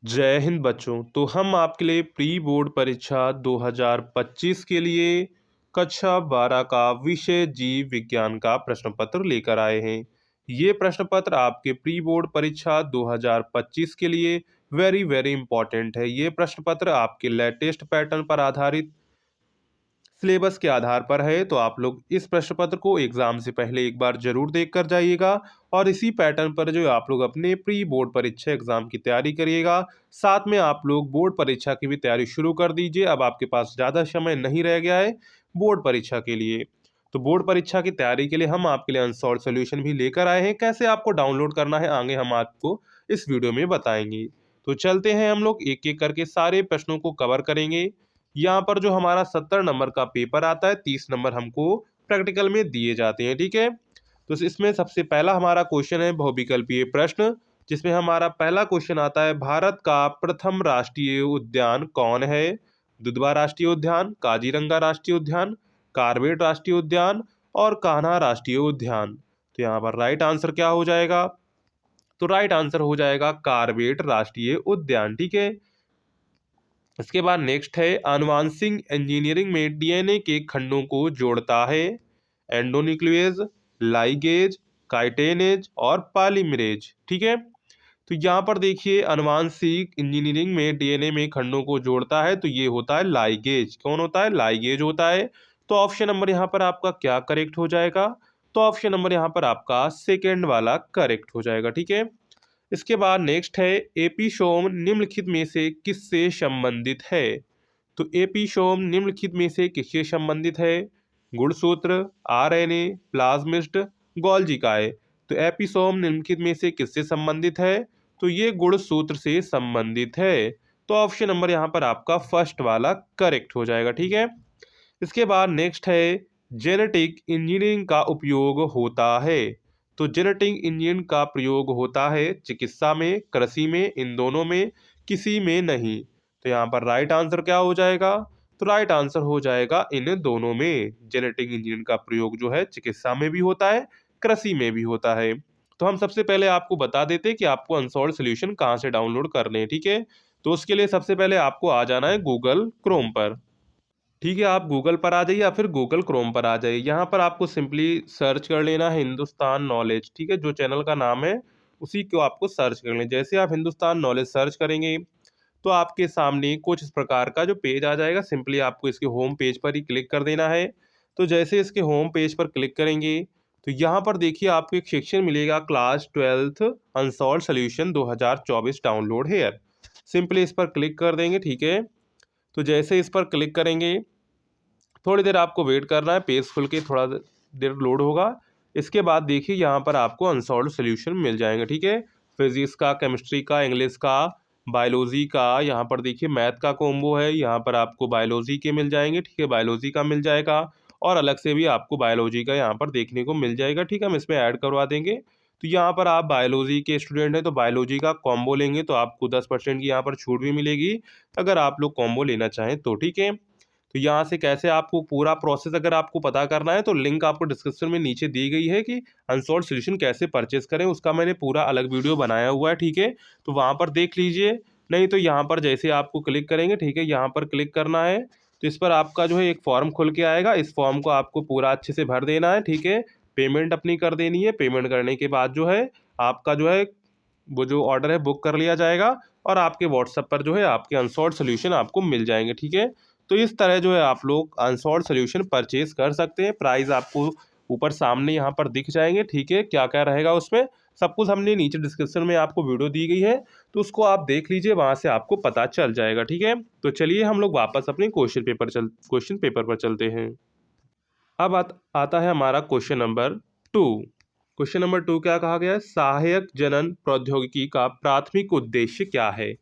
जय हिंद बच्चों। तो हम आपके लिए प्री बोर्ड परीक्षा 2025 के लिए कक्षा 12 का विषय जीव विज्ञान का प्रश्न पत्र लेकर आए हैं। ये प्रश्न पत्र आपके प्री बोर्ड परीक्षा 2025 के लिए वेरी वेरी इंपॉर्टेंट है। ये प्रश्न पत्र आपके लेटेस्ट पैटर्न पर आधारित सिलेबस के आधार पर है, तो आप लोग इस प्रश्न पत्र को एग्जाम से पहले एक बार जरूर देख कर जाइएगा और इसी पैटर्न पर जो आप लोग अपने प्री बोर्ड परीक्षा एग्जाम की तैयारी करिएगा। साथ में आप लोग बोर्ड परीक्षा की भी तैयारी शुरू कर दीजिए। अब आपके पास ज़्यादा समय नहीं रह गया है बोर्ड परीक्षा के लिए। तो बोर्ड परीक्षा की तैयारी के लिए हम आपके लिए अनसॉल्व सोल्यूशन भी लेकर आए हैं। कैसे आपको डाउनलोड करना है आगे हम आपको इस वीडियो में बताएंगे। तो चलते हैं, हम लोग एक एक करके सारे प्रश्नों को कवर करेंगे। यहाँ पर जो हमारा 70 नंबर का पेपर आता है, 30 नंबर हमको प्रैक्टिकल में दिए जाते हैं। ठीक है, तो इसमें सबसे पहला हमारा क्वेश्चन है बहुविकल्पीय प्रश्न, जिसमें हमारा पहला क्वेश्चन आता है भारत का प्रथम राष्ट्रीय उद्यान कौन है। दुधवा राष्ट्रीय उद्यान, काजीरंगा राष्ट्रीय उद्यान, कार्बेट राष्ट्रीय उद्यान और कान्हा राष्ट्रीय उद्यान। तो यहाँ पर राइट आंसर क्या हो जाएगा? तो राइट आंसर हो जाएगा कार्बेट राष्ट्रीय उद्यान। ठीक है, इसके बाद नेक्स्ट है आनुवांशिक इंजीनियरिंग में डीएनए के खंडों को जोड़ता है एंडोन्यूक्लियेज, लाइगेज, काइटेनेज और पॉलीमरेज। ठीक है, तो यहाँ पर देखिए आनुवांशिक इंजीनियरिंग में डीएनए में खंडों को जोड़ता है, तो ये होता है लाइगेज। कौन होता है? लाइगेज होता है। तो ऑप्शन नंबर यहाँ पर आपका क्या करेक्ट हो जाएगा? तो ऑप्शन नंबर यहाँ पर आपका सेकेंड वाला करेक्ट हो जाएगा। ठीक है, इसके बाद नेक्स्ट है एपिसोम निम्नलिखित में से किससे संबंधित है। तो एपिसोम निम्नलिखित में से किससे संबंधित है? गुणसूत्र, आरएनए, प्लाज्मिस्ट, गोल्गी काय। तो एपिसोम निम्नलिखित में से किससे संबंधित है? तो ये गुणसूत्र से संबंधित है। तो ऑप्शन नंबर यहाँ पर आपका फर्स्ट वाला करेक्ट हो जाएगा। ठीक है, इसके बाद नेक्स्ट है जेनेटिक इंजीनियरिंग का उपयोग होता है। तो जेनेटिक इंजीनियरिंग का प्रयोग होता है चिकित्सा में, कृषि में, इन दोनों में, किसी में नहीं। तो यहाँ पर राइट आंसर क्या हो जाएगा? तो राइट आंसर हो जाएगा इन दोनों में। जेनेटिक इंजीनियरिंग का प्रयोग जो है चिकित्सा में भी होता है, कृषि में भी होता है। तो हम सबसे पहले आपको बता देते हैं कि आपको अनसॉल्व सोल्यूशन कहाँ से डाउनलोड करने हैं। ठीक है, तो उसके लिए सबसे पहले आपको आ जाना है गूगल क्रोम पर। ठीक है, आप गूगल पर आ जाइए या फिर गूगल क्रोम पर आ जाइए। यहाँ पर आपको सिंपली सर्च कर लेना है हिंदुस्तान नॉलेज। ठीक है, जो चैनल का नाम है उसी को आपको सर्च कर लें। जैसे आप हिंदुस्तान नॉलेज सर्च करेंगे तो आपके सामने कुछ इस प्रकार का जो पेज आ जाएगा। सिंपली आपको इसके होम पेज पर ही क्लिक कर देना है। तो जैसे इसके होम पेज पर क्लिक करेंगे तो यहाँ पर देखिए आपको एक सेक्शन मिलेगा class 12th unsolved solution 2024 download here. Simply इस पर क्लिक कर देंगे। ठीक है, तो जैसे इस पर क्लिक करेंगे थोड़ी देर आपको वेट करना है, पेज खुल के थोड़ा देर लोड होगा। इसके बाद देखिए यहाँ पर आपको अनसॉल्व सोल्यूशन मिल जाएंगे। ठीक है, फिजिक्स का, केमिस्ट्री का, इंग्लिश का, बायोलॉजी का, यहाँ पर देखिए मैथ का कॉम्बो है, यहाँ पर आपको बायोलॉजी के मिल जाएंगे। ठीक है, बायोलॉजी का मिल जाएगा और अलग से भी आपको बायोलॉजी का यहाँ पर देखने को मिल जाएगा। ठीक है, हम इसमें ऐड करवा देंगे। तो यहाँ पर आप बायोलॉजी के स्टूडेंट हैं तो बायोलॉजी का कॉम्बो लेंगे तो आपको 10% की यहाँ पर छूट भी मिलेगी अगर आप लोग कॉम्बो लेना चाहें तो। ठीक है, तो यहाँ से कैसे आपको पूरा प्रोसेस अगर आपको पता करना है तो लिंक आपको डिस्क्रिप्शन में नीचे दी गई है कि अनसॉल्व सोल्यूशन कैसे परचेस करें, उसका मैंने पूरा अलग वीडियो बनाया हुआ है। ठीक है, तो वहाँ पर देख लीजिए। नहीं तो यहाँ पर जैसे आपको क्लिक करेंगे, ठीक है, यहाँ पर क्लिक करना है तो इस पर आपका जो है एक फॉर्म खुल के आएगा। इस फॉर्म को आपको पूरा अच्छे से भर देना है। ठीक है, पेमेंट अपनी कर देनी है। पेमेंट करने के बाद जो है आपका जो है वो जो ऑर्डर है बुक कर लिया जाएगा और आपके व्हाट्सएप पर जो है आपके अनसॉल्व सोल्यूशन आपको मिल जाएंगे। ठीक है, तो इस तरह जो है आप लोग अनसॉल्व सोल्यूशन परचेज कर सकते हैं। प्राइस आपको ऊपर सामने यहाँ पर दिख जाएंगे। ठीक है, क्या क्या रहेगा उसमें सब कुछ हमने नीचे डिस्क्रिप्शन में आपको वीडियो दी गई है, तो उसको आप देख लीजिए, वहाँ से आपको पता चल जाएगा। ठीक है, तो चलिए हम लोग वापस अपने क्वेश्चन पेपर पर चलते हैं। अब आता है हमारा क्वेश्चन नंबर 2। क्वेश्चन नंबर 2 क्या कहा गया है? सहायक जनन प्रौद्योगिकी का प्राथमिक उद्देश्य क्या है?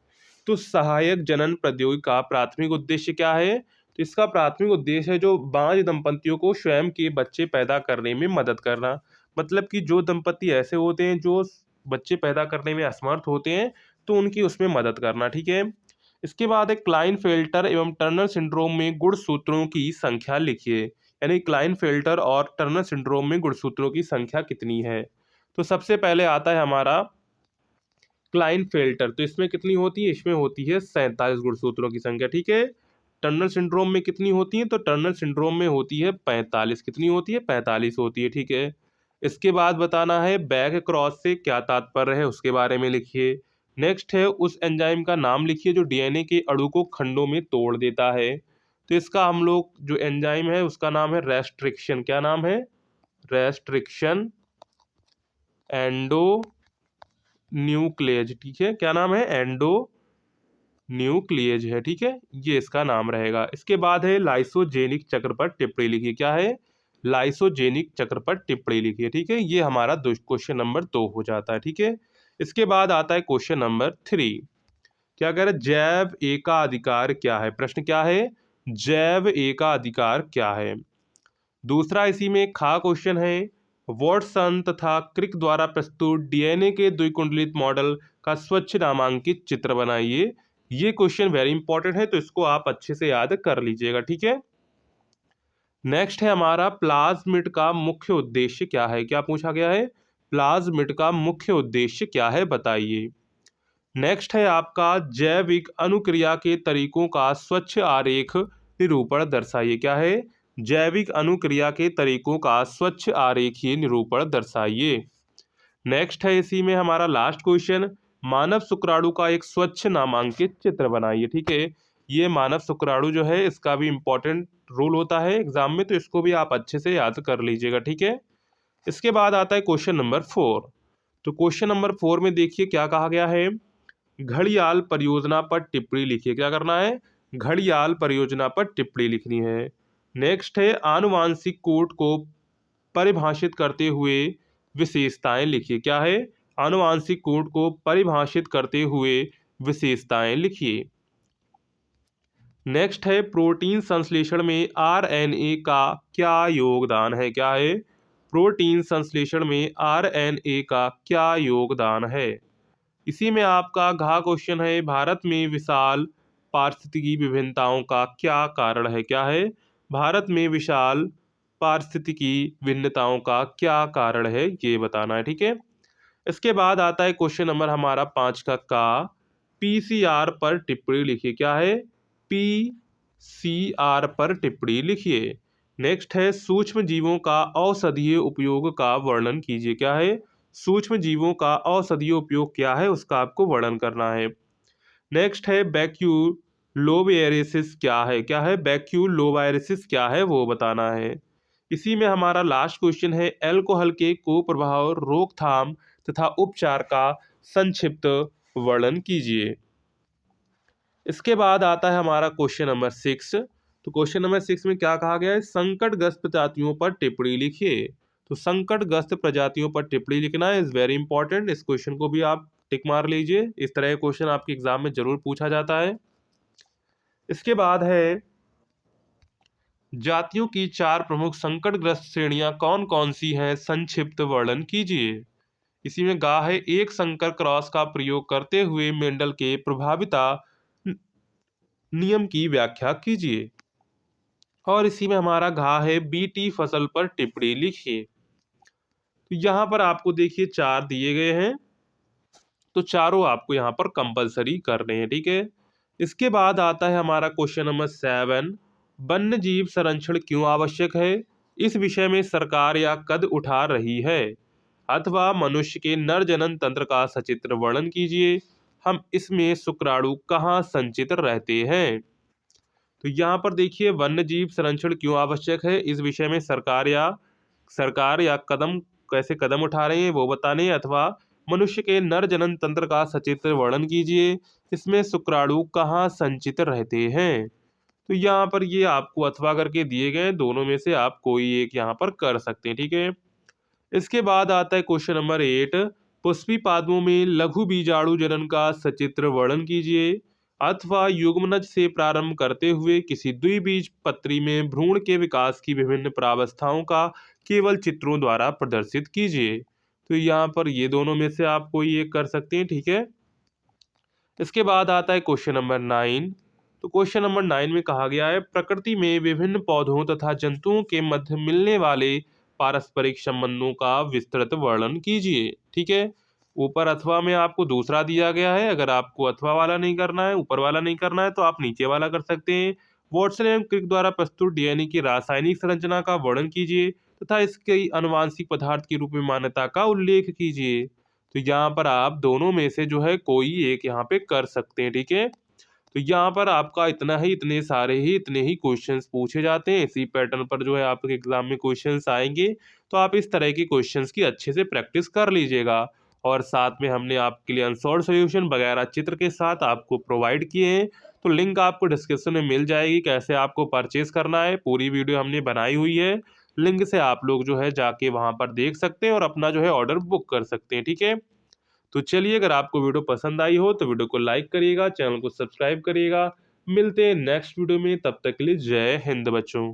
तो सहायक जनन प्रौद्योगिकी का प्राथमिक उद्देश्य क्या है? तो इसका प्राथमिक उद्देश्य है जो बांझ दंपतियों को स्वयं के बच्चे पैदा करने में मदद करना। मतलब कि जो दंपति ऐसे होते हैं जो बच्चे पैदा करने में असमर्थ होते हैं तो उनकी उसमें मदद करना। ठीक है, इसके बाद है क्लाइनफेल्टर एवं टर्नर सिंड्रोम में गुणसूत्रों की संख्या लिखिए। यानी क्लाइनफेल्टर और टर्नर सिंड्रोम में गुणसूत्रों की संख्या कितनी है? तो सबसे पहले आता है हमारा क्लाइनफेल्टर, तो इसमें कितनी होती है, इसमें होती है 47 गुणसूत्रों की संख्या, ठीक है। टर्नर सिंड्रोम में कितनी होती है, तो टर्नर सिंड्रोम में होती है 45, कितनी होती है, 45 होती है, ठीक है। इसके बाद बताना है बैक क्रॉस से क्या तात्पर्य है, उसके बारे में लिखिए। नेक्स्ट है उस एंजाइम का नाम लिखिए जो डीएनए के अणु को खंडों में तोड़ देता है। तो इसका हम लोग जो एंजाइम है उसका नाम है रेस्ट्रिक्शन, क्या नाम है, रेस्ट्रिक्शन एंडो न्यूक्लियज, ठीक है, क्या नाम है, एंडो न्यूक्लियज है, ठीक है, ये इसका नाम रहेगा। इसके बाद है लाइसोजेनिक चक्र पर टिप्पणी लिखिए, क्या है, लाइसोजेनिक चक्र पर टिप्पणी लिखिए, ठीक है। ये हमारा क्वेश्चन नंबर 2 हो जाता है, ठीक है। इसके बाद आता है क्वेश्चन नंबर 3, क्या कह रहे हैं, जैव एकाधिकार क्या है, प्रश्न क्या है, जैव एकाधिकार क्या है। दूसरा इसी में खा क्वेश्चन है, वॉटसन तथा क्रिक द्वारा प्रस्तुत डीएनए के द्विकुंडलित मॉडल का स्वच्छ नामांकित चित्र बनाइए। ये क्वेश्चन वेरी इंपॉर्टेंट है, तो इसको आप अच्छे से याद कर लीजिएगा, ठीक है। नेक्स्ट है हमारा प्लाज्मिड का मुख्य उद्देश्य क्या है, क्या पूछा गया है, प्लाज्मिड का मुख्य उद्देश्य क्या है बताइए। नेक्स्ट है आपका जैविक अनुक्रिया के तरीकों का स्वच्छ आरेख निरूपण दर्शाइए, क्या है, जैविक अनुक्रिया के तरीकों का स्वच्छ आरेखीय निरूपण दर्शाइए। नेक्स्ट है इसी में हमारा लास्ट क्वेश्चन, मानव शुक्राणु का एक स्वच्छ नामांकित चित्र बनाइए, ठीक है। ये मानव शुक्राणु जो है इसका भी इंपॉर्टेंट रोल होता है एग्जाम में, तो इसको भी आप अच्छे से याद कर लीजिएगा, ठीक है। इसके बाद आता है क्वेश्चन नंबर 4। तो क्वेश्चन नंबर 4 में देखिए क्या कहा गया है, घड़ियाल परियोजना पर टिप्पणी लिखिए, क्या करना है, घड़ियाल परियोजना पर टिप्पणी लिखनी है। नेक्स्ट है आनुवांशिक कोड को परिभाषित करते हुए विशेषताएं लिखिए, क्या है, आनुवांशिक कोड को परिभाषित करते हुए विशेषताएं लिखिए। नेक्स्ट है प्रोटीन संश्लेषण में आरएनए का क्या योगदान है, क्या है, प्रोटीन संश्लेषण में आरएनए का क्या योगदान है। इसी में आपका घा क्वेश्चन है, भारत में विशाल पारिस्थितिकी विभिन्नताओं का क्या कारण है, क्या है, भारत में विशाल पारिस्थितिकी भिन्नताओं का क्या कारण है, ये बताना है, ठीक है। इसके बाद आता है क्वेश्चन नंबर हमारा 5 का पीसीआर पर टिप्पणी लिखिए, क्या है, पीसीआर पर टिप्पणी लिखिए। नेक्स्ट है सूक्ष्म जीवों का औषधीय उपयोग का वर्णन कीजिए, क्या है, सूक्ष्म जीवों का औषधीय उपयोग क्या है उसका आपको वर्णन करना है। नेक्स्ट है बैक्यूलोवायरिस क्या है, बैक्यूलोवायरिस क्या है वो बताना है। इसी में हमारा लास्ट क्वेश्चन है एल्कोहल के कुप्रभाव रोकथाम तथा उपचार का संक्षिप्त वर्णन कीजिए। इसके बाद आता है हमारा क्वेश्चन नंबर 6। तो क्वेश्चन नंबर 6 में क्या कहा गया है, संकटग्रस्त प्रजातियों पर टिप्पणी लिखिए। तो संकटग्रस्त प्रजातियों पर टिप्पणी लिखना इज वेरी इंपॉर्टेंट, इस क्वेश्चन को भी आप टिक मार लीजिए, इस तरह के क्वेश्चन आपके एग्जाम में जरूर पूछा जाता है। इसके बाद है जातियों की 4 प्रमुख संकटग्रस्त श्रेणियां कौन कौन सी हैं, संक्षिप्त वर्णन कीजिए। इसी में गा है एक संकर क्रॉस का प्रयोग करते हुए मेंडल के प्रभाविता नियम की व्याख्या कीजिए। और इसी में हमारा घा है बीटी फसल पर टिप्पणी लिखिए। तो यहाँ पर आपको देखिए 4 दिए गए हैं, तो चारों आपको यहाँ पर कंपलसरी करने हैं, ठीक है। इसके बाद आता है हमारा क्वेश्चन नंबर 7, वन्य जीव संरक्षण क्यों आवश्यक है, इस विषय में सरकार या कद उठा रही है, अथवा मनुष्य के नर जनन तंत्र का सचित्र वर्णन कीजिए, हम इसमें शुक्राणु कहाँ संचित रहते हैं। तो यहाँ पर देखिए वन्य जीव संरक्षण क्यों आवश्यक है, इस विषय में सरकार या कदम कैसे कदम उठा रहे हैं वो बताने, अथवा मनुष्य के नर जनन तंत्र का सचित्र वर्णन कीजिए, इसमें शुक्राणु कहाँ संचित रहते हैं। तो यहाँ पर ये आपको अथवा करके दिए गए, दोनों में से आप कोई एक यहाँ पर कर सकते हैं, ठीक है। इसके बाद आता है क्वेश्चन नंबर 8, पुष्पी पादपों में लघु बीजाणु जनन का सचित्र वर्णन कीजिए, अथवा युग्मनज से प्रारंभ करते हुए किसी द्विबीजपत्री में भ्रूण के विकास की विभिन्न प्रावस्थाओं का केवल चित्रों द्वारा प्रदर्शित कीजिए। तो यहाँ पर ये दोनों में से आप कोई एक कर सकते हैं, ठीक है। इसके बाद आता है क्वेश्चन नंबर 9। तो क्वेश्चन नंबर 9 में कहा गया है प्रकृति में विभिन्न पौधों तथा जंतुओं के मध्य मिलने वाले पारस्परिक संबंधों का विस्तृत वर्णन कीजिए, ठीक है। ऊपर अथवा में आपको दूसरा दिया गया है। अगर आपको अथवा वाला नहीं करना है, ऊपर वाला नहीं करना है, तो आप नीचे वाला कर सकते हैं। वॉटसन एवं क्रिक द्वारा प्रस्तुत डीएनए की रासायनिक संरचना का वर्णन कीजिए तथा इसके आनुवांशिक पदार्थ के रूप में मान्यता का उल्लेख कीजिए। तो यहाँ पर आप दोनों में से जो है कोई एक यहाँ पे कर सकते हैं, ठीक है। तो यहाँ पर आपका इतना ही, इतने ही क्वेश्चंस पूछे जाते हैं। इसी पैटर्न पर जो है आपके एग्जाम में क्वेश्चंस आएंगे। तो आप इस तरह की क्वेश्चंस की अच्छे से प्रैक्टिस कर लीजिएगा। और साथ में हमने आपके लिए अनसॉल्व सॉल्यूशन वगैरह चित्र के साथ आपको प्रोवाइड किए हैं। तो लिंक आपको डिस्क्रिप्शन में मिल जाएगी, कैसे आपको परचेज करना है पूरी वीडियो हमने बनाई हुई है। लिंक से आप लोग जो है जाके वहाँ पर देख सकते हैं और अपना जो है ऑर्डर बुक कर सकते हैं, ठीक है। तो चलिए, अगर आपको वीडियो पसंद आई हो तो वीडियो को लाइक करिएगा, चैनल को सब्सक्राइब करिएगा। मिलते हैं नेक्स्ट वीडियो में, तब तक के लिए जय हिंद बच्चों।